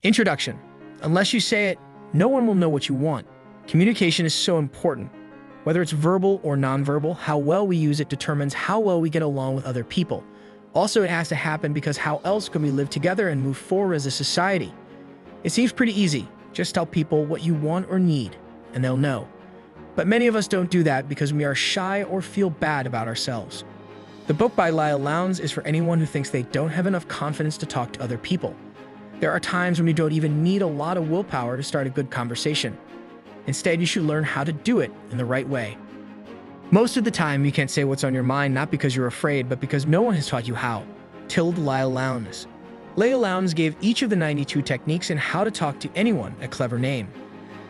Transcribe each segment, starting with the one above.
Introduction. Unless you say it, no one will know what you want. Communication is so important. Whether it's verbal or nonverbal, how well we use it determines how well we get along with other people. Also, it has to happen because how else can we live together and move forward as a society? It seems pretty easy. Just tell people what you want or need, and they'll know. But many of us don't do that because we are shy or feel bad about ourselves. The book by Leil Lowndes is for anyone who thinks they don't have enough confidence to talk to other people. There are times when you don't even need a lot of willpower to start a good conversation. Instead, you should learn how to do it in the right way. Most of the time, you can't say what's on your mind not because you're afraid, but because no one has taught you how. Leil Lowndes. Leil Lowndes gave each of the 92 techniques in how to talk to anyone a clever name.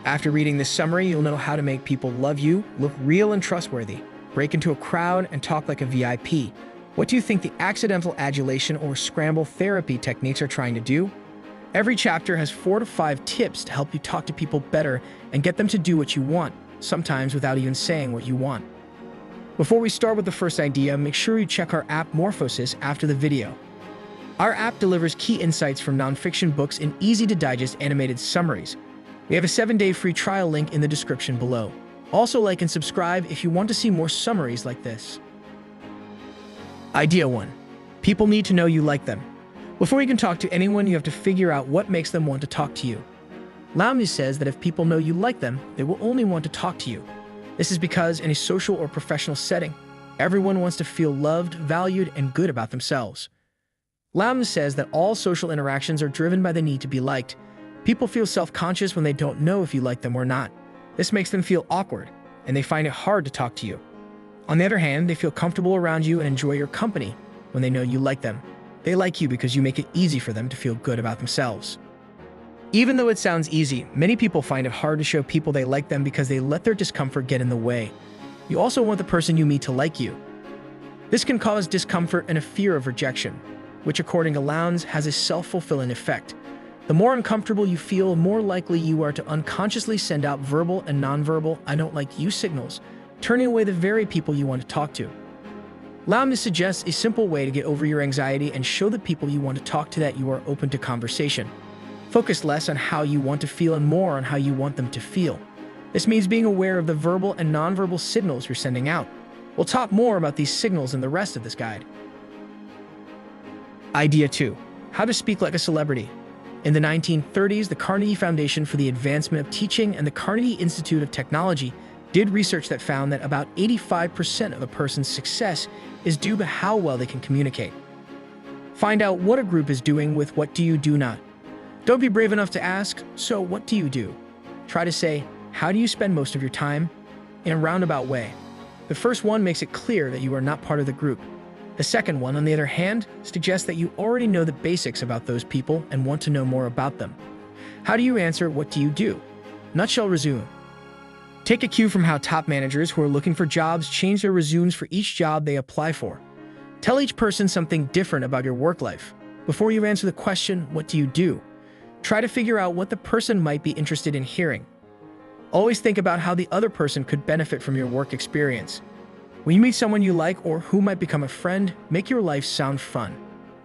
After reading this summary, you'll know how to make people love you, look real and trustworthy, break into a crowd, and talk like a VIP. What do you think the accidental adulation or scramble therapy techniques are trying to do? Every chapter has 4 to 5 tips to help you talk to people better and get them to do what you want, sometimes without even saying what you want. Before we start with the first idea, make sure you check our app Morphosis after the video. Our app delivers key insights from nonfiction books in easy-to-digest animated summaries. We have a 7-day free trial link in the description below. Also, like and subscribe if you want to see more summaries like this. Idea 1. People need to know you like them. Before you can talk to anyone, you have to figure out what makes them want to talk to you. Lowndes says that if people know you like them, they will only want to talk to you. This is because in a social or professional setting, everyone wants to feel loved, valued, and good about themselves. Lowndes says that all social interactions are driven by the need to be liked. People feel self-conscious when they don't know if you like them or not. This makes them feel awkward, and they find it hard to talk to you. On the other hand, they feel comfortable around you and enjoy your company when they know you like them. They like you because you make it easy for them to feel good about themselves. Even though it sounds easy, many people find it hard to show people they like them because they let their discomfort get in the way. You also want the person you meet to like you. This can cause discomfort and a fear of rejection, which according to Lowndes has a self-fulfilling effect. The more uncomfortable you feel, the more likely you are to unconsciously send out verbal and nonverbal "I don't like you" signals, turning away the very people you want to talk to. Lowndes suggests a simple way to get over your anxiety and show the people you want to talk to that you are open to conversation. Focus less on how you want to feel and more on how you want them to feel. This means being aware of the verbal and nonverbal signals you're sending out. We'll talk more about these signals in the rest of this guide. Idea 2. How to speak like a celebrity. In the 1930s, the Carnegie Foundation for the Advancement of Teaching and the Carnegie Institute of Technology did research that found that about 85% of a person's success is due to how well they can communicate. Find out what a group is doing with what do you do not. Don't be brave enough to ask, "So what do you do?" Try to say, "How do you spend most of your time?" in a roundabout way. The first one makes it clear that you are not part of the group. The second one, on the other hand, suggests that you already know the basics about those people and want to know more about them. How do you answer, "What do you do?" Nutshell resume. Take a cue from how top managers who are looking for jobs change their resumes for each job they apply for. Tell each person something different about your work life. Before you answer the question, "What do you do?" try to figure out what the person might be interested in hearing. Always think about how the other person could benefit from your work experience. When you meet someone you like or who might become a friend, make your life sound fun.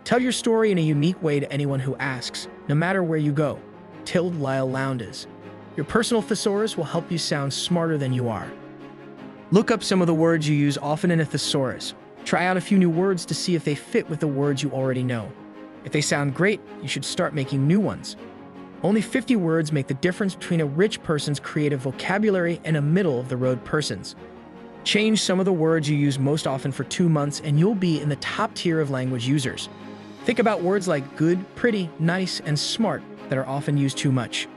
Tell your story in a unique way to anyone who asks, no matter where you go. Leil Lowndes. Your personal thesaurus will help you sound smarter than you are. Look up some of the words you use often in a thesaurus. Try out a few new words to see if they fit with the words you already know. If they sound great, you should start making new ones. Only 50 words make the difference between a rich person's creative vocabulary and a middle-of-the-road person's. Change some of the words you use most often for 2 months and you'll be in the top tier of language users. Think about words like good, pretty, nice, and smart that are often used too much.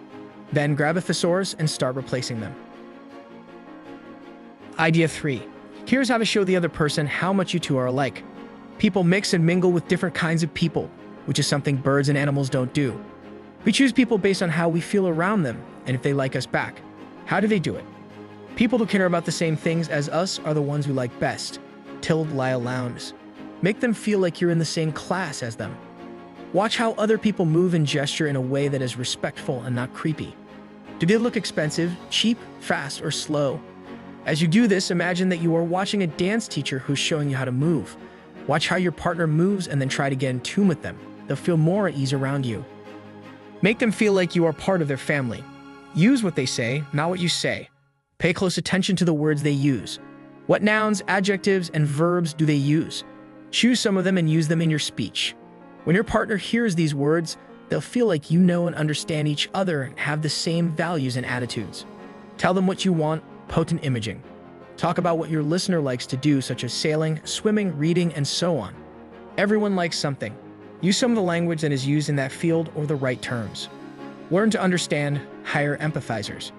Then grab a thesaurus and start replacing them. Idea 3. Here's how to show the other person how much you two are alike. People mix and mingle with different kinds of people, which is something birds and animals don't do. We choose people based on how we feel around them and if they like us back. How do they do it? People who care about the same things as us are the ones we like best. Leil Lowndes. Make them feel like you're in the same class as them. Watch how other people move and gesture in a way that is respectful and not creepy. Do they look expensive, cheap, fast, or slow? As you do this, imagine that you are watching a dance teacher who's showing you how to move. Watch how your partner moves and then try to get in tune with them. They'll feel more at ease around you. Make them feel like you are part of their family. Use what they say, not what you say. Pay close attention to the words they use. What nouns, adjectives, and verbs do they use? Choose some of them and use them in your speech. When your partner hears these words, they'll feel like you know and understand each other and have the same values and attitudes. Tell them what you want, potent imaging. Talk about what your listener likes to do, such as sailing, swimming, reading, and so on. Everyone likes something. Use some of the language that is used in that field or the right terms. Learn to understand, hire empathizers.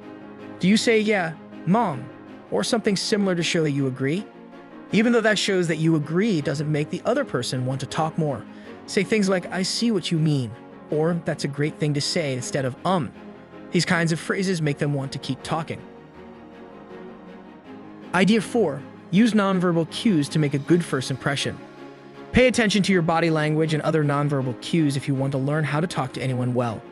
Do you say, yeah, mom, or something similar to show that you agree? Even though that shows that you agree, doesn't make the other person want to talk more. Say things like, I see what you mean, or that's a great thing to say instead of These kinds of phrases make them want to keep talking. Idea 4. Use nonverbal cues to make a good first impression. Pay attention to your body language and other nonverbal cues if you want to learn how to talk to anyone well.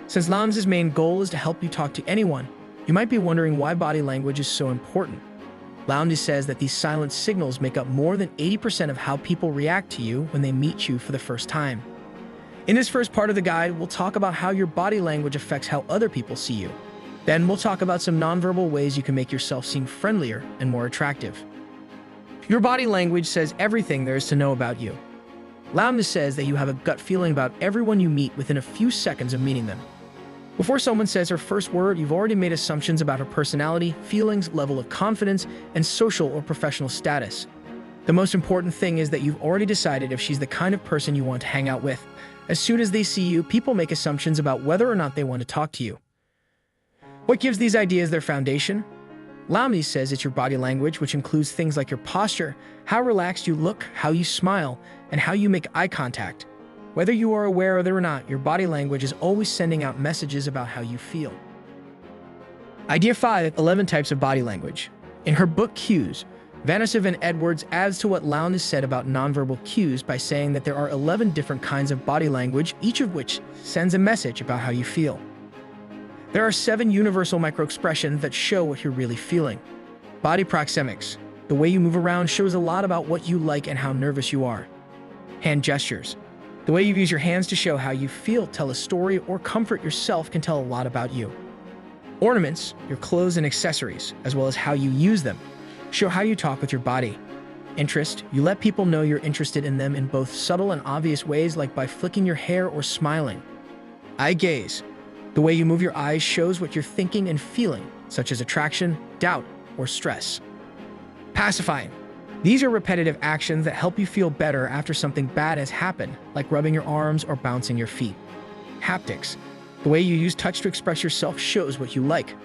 Since Lowndes' main goal is to help you talk to anyone, you might be wondering why body language is so important. Lowndes says that these silent signals make up more than 80% of how people react to you when they meet you for the first time. In this first part of the guide, we'll talk about how your body language affects how other people see you. Then we'll talk about some nonverbal ways you can make yourself seem friendlier and more attractive. Your body language says everything there is to know about you. Lowndes says that you have a gut feeling about everyone you meet within a few seconds of meeting them. Before someone says her first word, you've already made assumptions about her personality, feelings, level of confidence, and social or professional status. The most important thing is that you've already decided if she's the kind of person you want to hang out with. As soon as they see you, people make assumptions about whether or not they want to talk to you. What gives these ideas their foundation? Lowndes says it's your body language, which includes things like your posture, how relaxed you look, how you smile, and how you make eye contact. Whether you are aware of it or not, your body language is always sending out messages about how you feel. Idea 5. 11 types of body language. In her book Cues, Vanessa Van Edwards adds to what Lowndes said about nonverbal cues by saying that there are 11 different kinds of body language, each of which sends a message about how you feel. There are 7 universal microexpressions that show what you're really feeling. Body proxemics. The way you move around shows a lot about what you like and how nervous you are. Hand gestures. The way you use your hands to show how you feel, tell a story, or comfort yourself can tell a lot about you. Ornaments, your clothes and accessories, as well as how you use them, show how you talk with your body. Interest, you let people know you're interested in them in both subtle and obvious ways, like by flicking your hair or smiling. Eye gaze. The way you move your eyes shows what you're thinking and feeling, such as attraction, doubt, or stress. Pacifying. These are repetitive actions that help you feel better after something bad has happened, like rubbing your arms or bouncing your feet. Haptics. The way you use touch to express yourself shows what you like.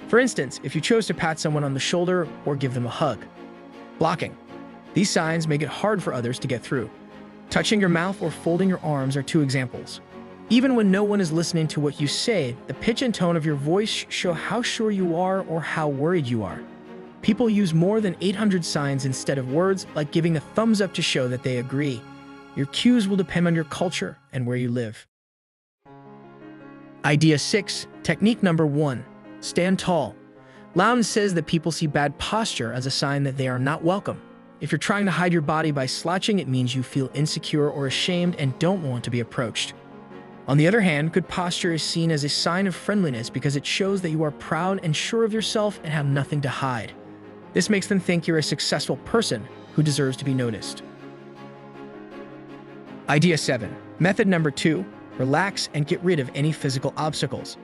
For instance, if you chose to pat someone on the shoulder or give them a hug. Blocking. These signs make it hard for others to get through. Touching your mouth or folding your arms are 2 examples. Even when no one is listening to what you say, the pitch and tone of your voice show how sure you are or how worried you are. People use more than 800 signs instead of words, like giving a thumbs up to show that they agree. Your cues will depend on your culture and where you live. Idea 6. Technique number 1. Stand tall. Lowndes says that people see bad posture as a sign that they are not welcome. If you're trying to hide your body by slouching, it means you feel insecure or ashamed and don't want to be approached. On the other hand, good posture is seen as a sign of friendliness because it shows that you are proud and sure of yourself and have nothing to hide. This makes them think you're a successful person who deserves to be noticed. Idea 7. Method number 2. Relax and get rid of any physical obstacles.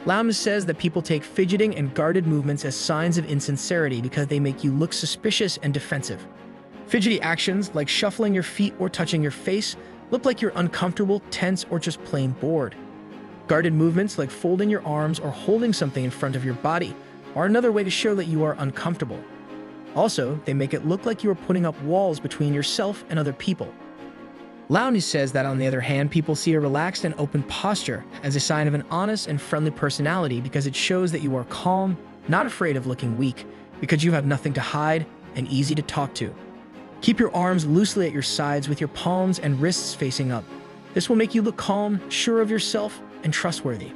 Lowndes says that people take fidgeting and guarded movements as signs of insincerity because they make you look suspicious and defensive. Fidgety actions like shuffling your feet or touching your face look like you're uncomfortable, tense, or just plain bored. Guarded movements like folding your arms or holding something in front of your body are another way to show that you are uncomfortable. Also, they make it look like you are putting up walls between yourself and other people. Lowndes says that, on the other hand, people see a relaxed and open posture as a sign of an honest and friendly personality because it shows that you are calm, not afraid of looking weak, because you have nothing to hide and easy to talk to. Keep your arms loosely at your sides with your palms and wrists facing up. This will make you look calm, sure of yourself, and trustworthy.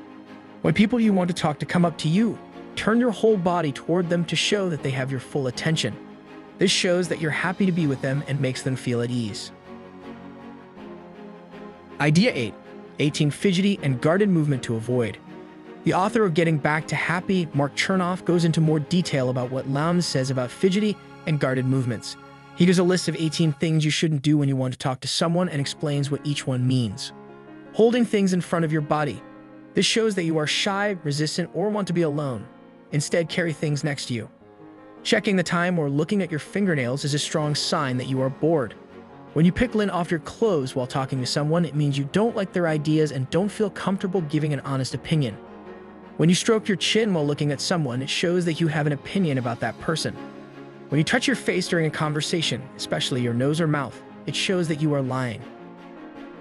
When people you want to talk to come up to you, turn your whole body toward them to show that they have your full attention. This shows that you're happy to be with them and makes them feel at ease. Idea 8. 18 fidgety and guarded movement to avoid. The author of Getting Back to Happy, Mark Chernoff, goes into more detail about what Lowndes says about fidgety and guarded movements. He gives a list of 18 things you shouldn't do when you want to talk to someone and explains what each one means. Holding things in front of your body. This shows that you are shy, resistant, or want to be alone. Instead, carry things next to you. Checking the time or looking at your fingernails is a strong sign that you are bored. When you pick lint off your clothes while talking to someone, it means you don't like their ideas and don't feel comfortable giving an honest opinion. When you stroke your chin while looking at someone, it shows that you have an opinion about that person. When you touch your face during a conversation, especially your nose or mouth, it shows that you are lying.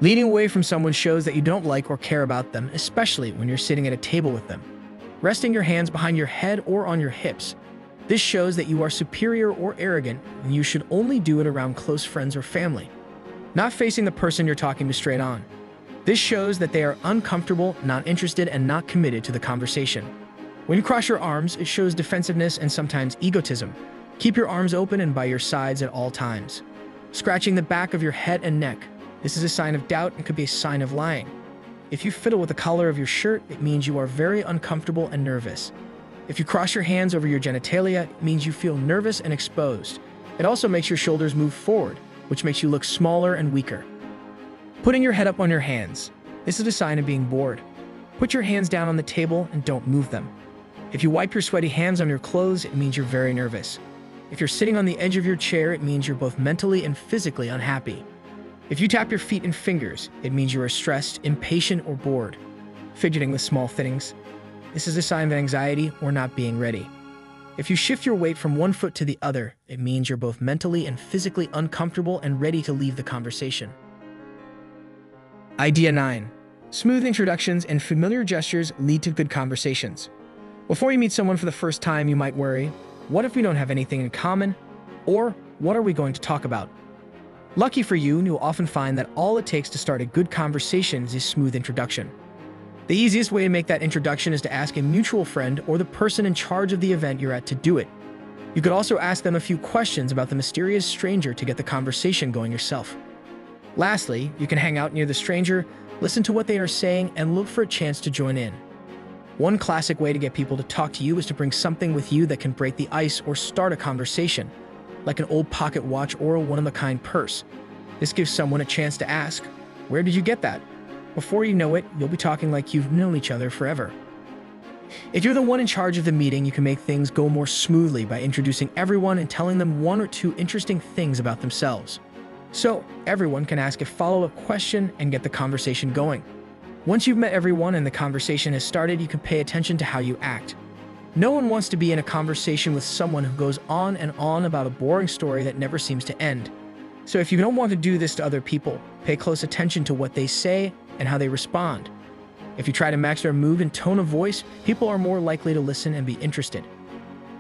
Leaning away from someone shows that you don't like or care about them, especially when you're sitting at a table with them. Resting your hands behind your head or on your hips. This shows that you are superior or arrogant, and you should only do it around close friends or family. Not facing the person you're talking to straight on. This shows that they are uncomfortable, not interested, and not committed to the conversation. When you cross your arms, it shows defensiveness and sometimes egotism. Keep your arms open and by your sides at all times. Scratching the back of your head and neck. This is a sign of doubt and could be a sign of lying. If you fiddle with the collar of your shirt, it means you are very uncomfortable and nervous. If you cross your hands over your genitalia, it means you feel nervous and exposed. It also makes your shoulders move forward, which makes you look smaller and weaker. Putting your head up on your hands. This is a sign of being bored. Put your hands down on the table and don't move them. If you wipe your sweaty hands on your clothes, it means you're very nervous. If you're sitting on the edge of your chair, it means you're both mentally and physically unhappy. If you tap your feet and fingers, it means you are stressed, impatient, or bored. Fidgeting with small things. This is a sign of anxiety or not being ready. If you shift your weight from one foot to the other, it means you're both mentally and physically uncomfortable and ready to leave the conversation. Idea 9. Smooth introductions and familiar gestures lead to good conversations. Before you meet someone for the first time, you might worry, what if we don't have anything in common? Or, what are we going to talk about? Lucky for you, you'll often find that all it takes to start a good conversation is a smooth introduction. The easiest way to make that introduction is to ask a mutual friend or the person in charge of the event you're at to do it. You could also ask them a few questions about the mysterious stranger to get the conversation going yourself. Lastly, you can hang out near the stranger, listen to what they are saying, and look for a chance to join in. One classic way to get people to talk to you is to bring something with you that can break the ice or start a conversation, like an old pocket watch or a one-of-a-kind purse. This gives someone a chance to ask, "Where did you get that?" Before you know it, you'll be talking like you've known each other forever. If you're the one in charge of the meeting, you can make things go more smoothly by introducing everyone and telling them one or two interesting things about themselves. So, everyone can ask a follow-up question and get the conversation going. Once you've met everyone and the conversation has started, you can pay attention to how you act. No one wants to be in a conversation with someone who goes on and on about a boring story that never seems to end. So if you don't want to do this to other people, pay close attention to what they say and how they respond. If you try to match their mood and tone of voice, people are more likely to listen and be interested.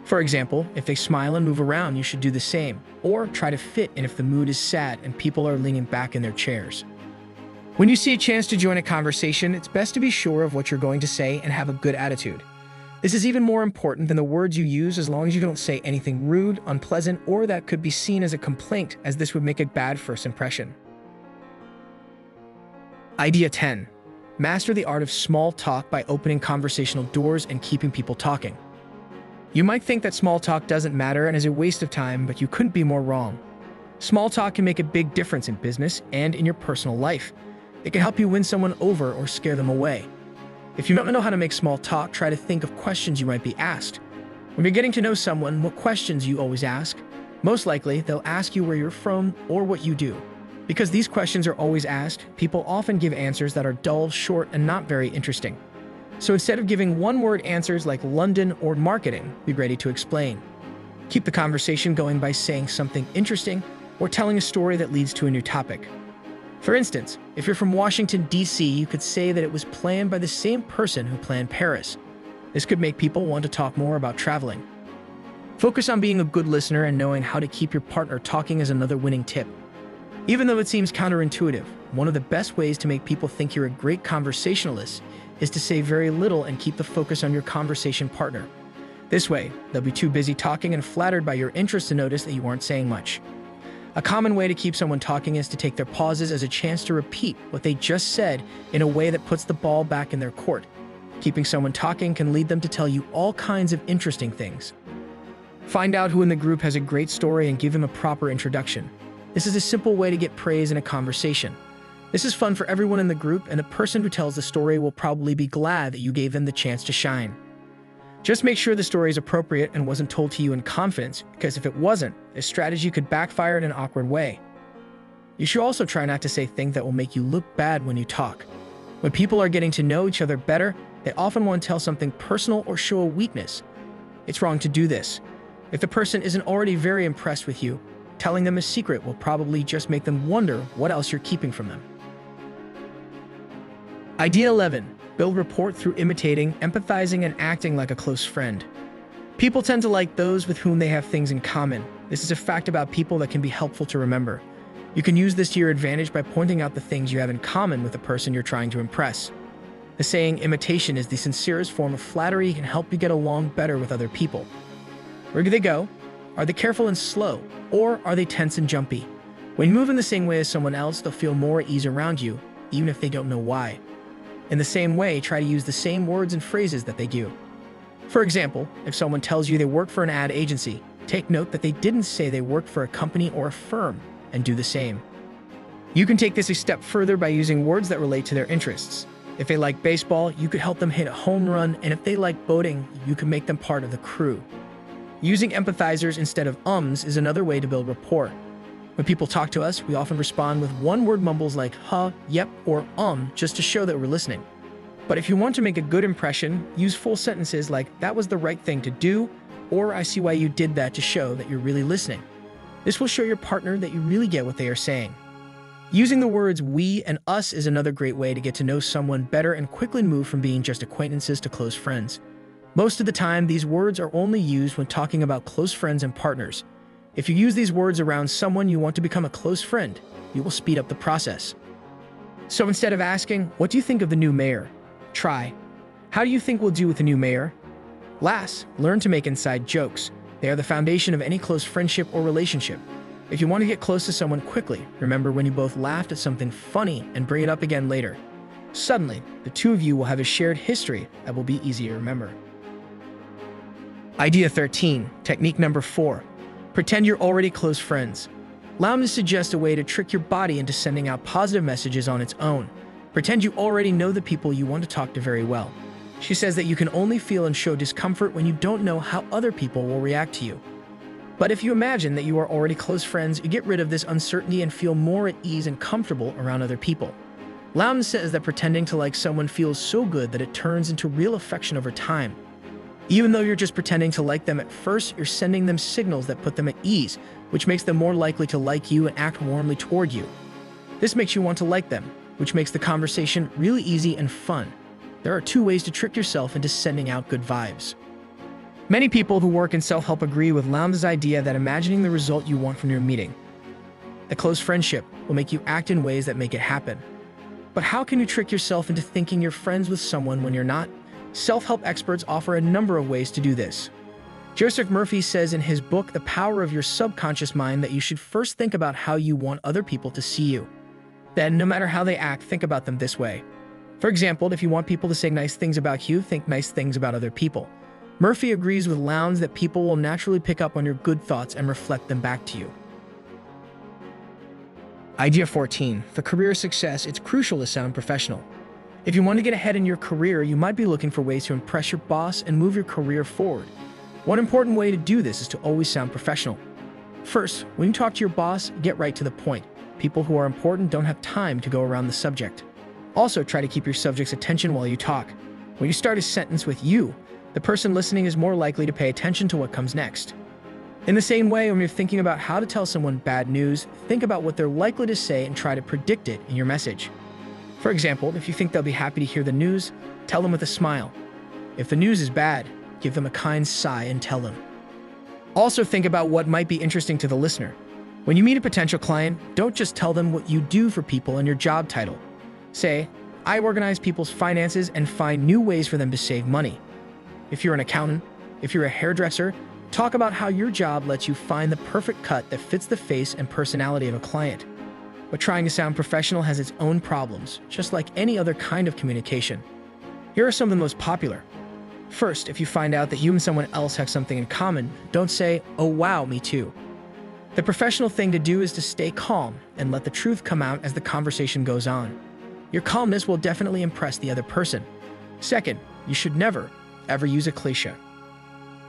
For example, if they smile and move around, you should do the same, or try to fit in if the mood is sad and people are leaning back in their chairs. When you see a chance to join a conversation, it's best to be sure of what you're going to say and have a good attitude. This is even more important than the words you use, as long as you don't say anything rude, unpleasant, or that could be seen as a complaint, as this would make a bad first impression. Idea 10. Master the art of small talk by opening conversational doors and keeping people talking. You might think that small talk doesn't matter and is a waste of time, but you couldn't be more wrong. Small talk can make a big difference in business and in your personal life. It can help you win someone over or scare them away. If you don't know how to make small talk, try to think of questions you might be asked. When you're getting to know someone, what questions you always ask? Most likely, they'll ask you where you're from or what you do. Because these questions are always asked, people often give answers that are dull, short, and not very interesting. So instead of giving one-word answers like London or marketing, be ready to explain. Keep the conversation going by saying something interesting or telling a story that leads to a new topic. For instance, if you're from Washington, D.C., you could say that it was planned by the same person who planned Paris. This could make people want to talk more about traveling. Focus on being a good listener and knowing how to keep your partner talking is another winning tip. Even though it seems counterintuitive, one of the best ways to make people think you're a great conversationalist is to say very little and keep the focus on your conversation partner. This way, they'll be too busy talking and flattered by your interest to notice that you aren't saying much. A common way to keep someone talking is to take their pauses as a chance to repeat what they just said in a way that puts the ball back in their court. Keeping someone talking can lead them to tell you all kinds of interesting things. Find out who in the group has a great story and give them a proper introduction. This is a simple way to get praise in a conversation. This is fun for everyone in the group, and the person who tells the story will probably be glad that you gave them the chance to shine. Just make sure the story is appropriate and wasn't told to you in confidence, because if it wasn't, this strategy could backfire in an awkward way. You should also try not to say things that will make you look bad when you talk. When people are getting to know each other better, they often want to tell something personal or show a weakness. It's wrong to do this. If the person isn't already very impressed with you, telling them a secret will probably just make them wonder what else you're keeping from them. Idea 11. Build rapport through imitating, empathizing, and acting like a close friend. People tend to like those with whom they have things in common. This is a fact about people that can be helpful to remember. You can use this to your advantage by pointing out the things you have in common with the person you're trying to impress. The saying, imitation is the sincerest form of flattery, and can help you get along better with other people. Where do they go? Are they careful and slow? Or are they tense and jumpy? When you move in the same way as someone else, they'll feel more at ease around you, even if they don't know why. In the same way, try to use the same words and phrases that they do. For example, if someone tells you they work for an ad agency, take note that they didn't say they work for a company or a firm, and do the same. You can take this a step further by using words that relate to their interests. If they like baseball, you could help them hit a home run, and if they like boating, you can make them part of the crew. Using empathizers instead of ums is another way to build rapport. When people talk to us, we often respond with one-word mumbles like huh, yep, or just to show that we're listening. But if you want to make a good impression, use full sentences like that was the right thing to do, or I see why you did that, to show that you're really listening. This will show your partner that you really get what they are saying. Using the words we and us is another great way to get to know someone better and quickly move from being just acquaintances to close friends. Most of the time, these words are only used when talking about close friends and partners. If you use these words around someone you want to become a close friend, you will speed up the process. So instead of asking, what do you think of the new mayor? Try, how do you think we'll do with the new mayor? Last, learn to make inside jokes. They are the foundation of any close friendship or relationship. If you want to get close to someone quickly, remember when you both laughed at something funny and bring it up again later. Suddenly, the two of you will have a shared history that will be easy to remember. Idea 13, technique number 4. Pretend you're already close friends. Lowndes suggests a way to trick your body into sending out positive messages on its own. Pretend you already know the people you want to talk to very well. She says that you can only feel and show discomfort when you don't know how other people will react to you. But if you imagine that you are already close friends, you get rid of this uncertainty and feel more at ease and comfortable around other people. Lowndes says that pretending to like someone feels so good that it turns into real affection over time. Even though you're just pretending to like them at first, you're sending them signals that put them at ease, which makes them more likely to like you and act warmly toward you. This makes you want to like them, which makes the conversation really easy and fun. There are 2 ways to trick yourself into sending out good vibes. Many people who work in self-help agree with Lowndes' idea that imagining the result you want from your meeting, a close friendship, will make you act in ways that make it happen. But how can you trick yourself into thinking you're friends with someone when you're not? Self-help experts offer a number of ways to do this. Joseph Murphy says in his book, The Power of Your Subconscious Mind, that you should first think about how you want other people to see you. Then, no matter how they act, think about them this way. For example, if you want people to say nice things about you, think nice things about other people. Murphy agrees with Lowndes that people will naturally pick up on your good thoughts and reflect them back to you. Idea 14. For career success, it's crucial to sound professional. If you want to get ahead in your career, you might be looking for ways to impress your boss and move your career forward. One important way to do this is to always sound professional. First, when you talk to your boss, get right to the point. People who are important don't have time to go around the subject. Also, try to keep your subject's attention while you talk. When you start a sentence with you, the person listening is more likely to pay attention to what comes next. In the same way, when you're thinking about how to tell someone bad news, think about what they're likely to say and try to predict it in your message. For example, if you think they'll be happy to hear the news, tell them with a smile. If the news is bad, give them a kind sigh and tell them. Also think about what might be interesting to the listener. When you meet a potential client, don't just tell them what you do for people and your job title. Say, I organize people's finances and find new ways for them to save money. If you're an accountant, if you're a hairdresser, Talk about how your job lets you find the perfect cut that fits the face and personality of a client. But trying to sound professional has its own problems, just like any other kind of communication. Here are some of the most popular. First, if you find out that you and someone else have something in common, don't say, "Oh wow, me too." The professional thing to do is to stay calm and let the truth come out as the conversation goes on. Your calmness will definitely impress the other person. Second, you should never, ever use a cliché.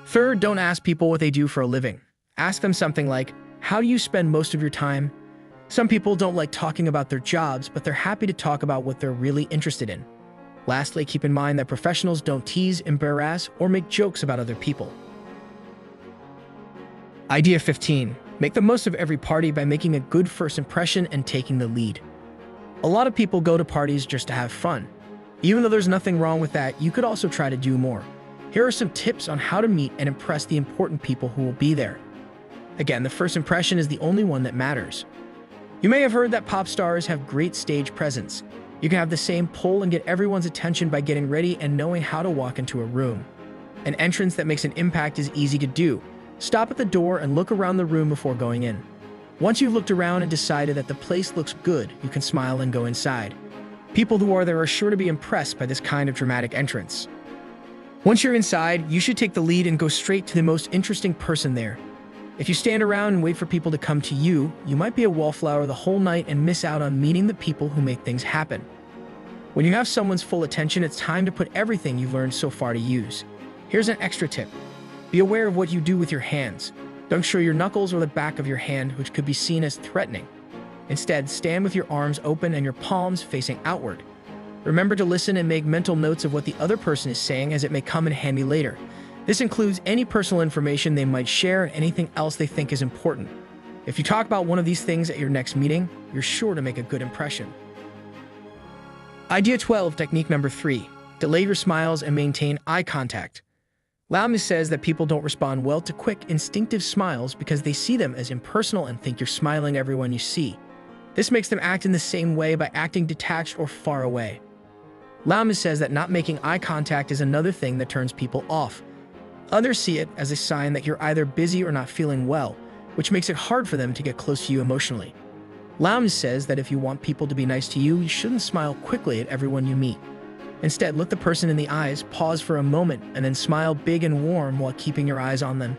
Third, don't ask people what they do for a living. Ask them something like, "How do you spend most of your time?" Some people don't like talking about their jobs, but they're happy to talk about what they're really interested in. Lastly, keep in mind that professionals don't tease, embarrass, or make jokes about other people. Idea 15. Make the most of every party by making a good first impression and taking the lead. A lot of people go to parties just to have fun. Even though there's nothing wrong with that, you could also try to do more. Here are some tips on how to meet and impress the important people who will be there. Again, the first impression is the only one that matters. You may have heard that pop stars have great stage presence. You can have the same pull and get everyone's attention by getting ready and knowing how to walk into a room. An entrance that makes an impact is easy to do. Stop at the door and look around the room before going in. Once you've looked around and decided that the place looks good, you can smile and go inside. People who are there are sure to be impressed by this kind of dramatic entrance. Once you're inside, you should take the lead and go straight to the most interesting person there. If you stand around and wait for people to come to you, you might be a wallflower the whole night and miss out on meeting the people who make things happen. When you have someone's full attention, it's time to put everything you've learned so far to use. Here's an extra tip. Be aware of what you do with your hands. Don't show your knuckles or the back of your hand, which could be seen as threatening. Instead, stand with your arms open and your palms facing outward. Remember to listen and make mental notes of what the other person is saying, as it may come in handy later. This includes any personal information they might share and anything else they think is important. If you talk about one of these things at your next meeting, you're sure to make a good impression. Idea 12, technique number 3. Delay your smiles and maintain eye contact. Lowndes says that people don't respond well to quick, instinctive smiles because they see them as impersonal and think you're smiling at everyone you see. This makes them act in the same way by acting detached or far away. Lowndes says that not making eye contact is another thing that turns people off. Others see it as a sign that you're either busy or not feeling well, which makes it hard for them to get close to you emotionally. Lowndes says that if you want people to be nice to you, you shouldn't smile quickly at everyone you meet. Instead, look the person in the eyes, pause for a moment, and then smile big and warm while keeping your eyes on them.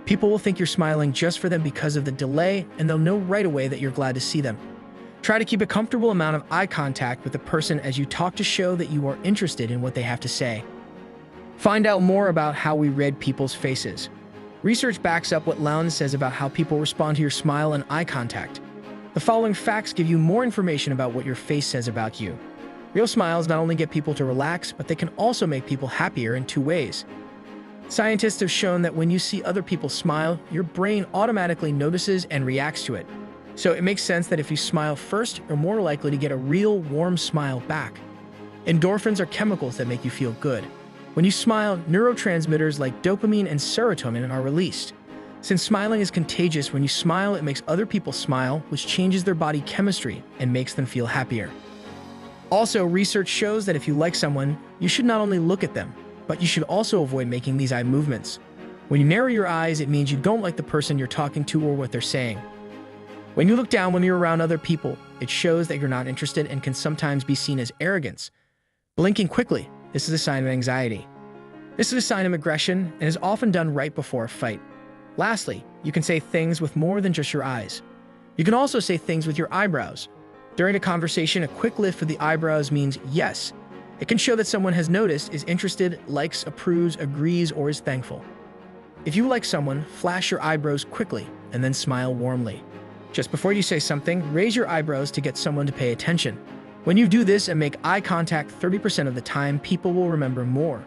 People will think you're smiling just for them because of the delay, and they'll know right away that you're glad to see them. Try to keep a comfortable amount of eye contact with the person as you talk to show that you are interested in what they have to say. Find out more about how we read people's faces. Research backs up what Lowndes says about how people respond to your smile and eye contact. The following facts give you more information about what your face says about you. Real smiles not only get people to relax, but they can also make people happier in 2 ways. Scientists have shown that when you see other people smile, your brain automatically notices and reacts to it. So it makes sense that if you smile first, you're more likely to get a real warm smile back. Endorphins are chemicals that make you feel good. When you smile, neurotransmitters like dopamine and serotonin are released. Since smiling is contagious, when you smile, it makes other people smile, which changes their body chemistry and makes them feel happier. Also, research shows that if you like someone, you should not only look at them, but you should also avoid making these eye movements. When you narrow your eyes, it means you don't like the person you're talking to or what they're saying. When you look down when you're around other people, it shows that you're not interested and can sometimes be seen as arrogance. Blinking quickly, this is a sign of anxiety. This is a sign of aggression and is often done right before a fight. Lastly, you can say things with more than just your eyes. You can also say things with your eyebrows. During a conversation, a quick lift of the eyebrows means yes. It can show that someone has noticed, is interested, likes, approves, agrees, or is thankful. If you like someone, flash your eyebrows quickly and then smile warmly. Just before you say something, raise your eyebrows to get someone to pay attention. When you do this and make eye contact 30% of the time, people will remember more.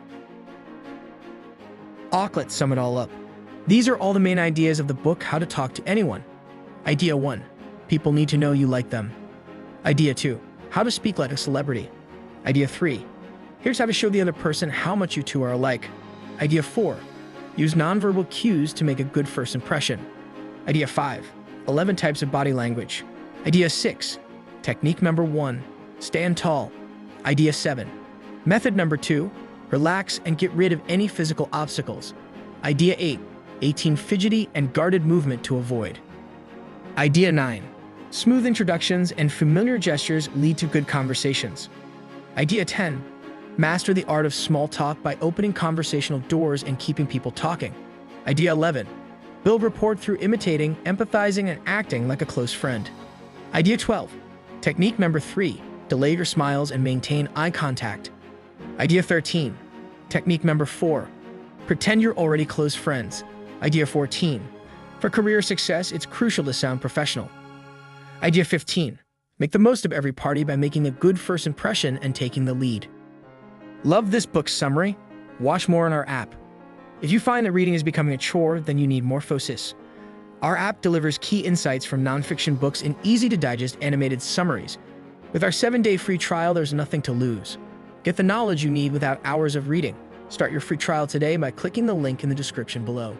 Let's sum it all up. These are all the main ideas of the book, How to Talk to Anyone. Idea 1. People need to know you like them. Idea 2. How to speak like a celebrity. Idea 3. Here's how to show the other person how much you two are alike. Idea 4. Use nonverbal cues to make a good first impression. Idea 5. 11 types of body language. Idea 6. Technique number 1. Stand tall. Idea 7. Method number 2. Relax and get rid of any physical obstacles. Idea 8. 18 fidgety and guarded movement to avoid. Idea 9. Smooth introductions and familiar gestures lead to good conversations. Idea 10. Master the art of small talk by opening conversational doors and keeping people talking. Idea 11. Build rapport through imitating, empathizing, and acting like a close friend. Idea 12. Technique number 3. Delay your smiles and maintain eye contact. Idea 13. Technique number 4. Pretend you're already close friends. Idea 14. For career success, it's crucial to sound professional. Idea 15. Make the most of every party by making a good first impression and taking the lead. Love this book's summary? Watch more on our app. If you find that reading is becoming a chore, then you need more focus. Our app delivers key insights from nonfiction books in easy-to-digest animated summaries. With our 7-day free trial, there's nothing to lose. Get the knowledge you need without hours of reading. Start your free trial today by clicking the link in the description below.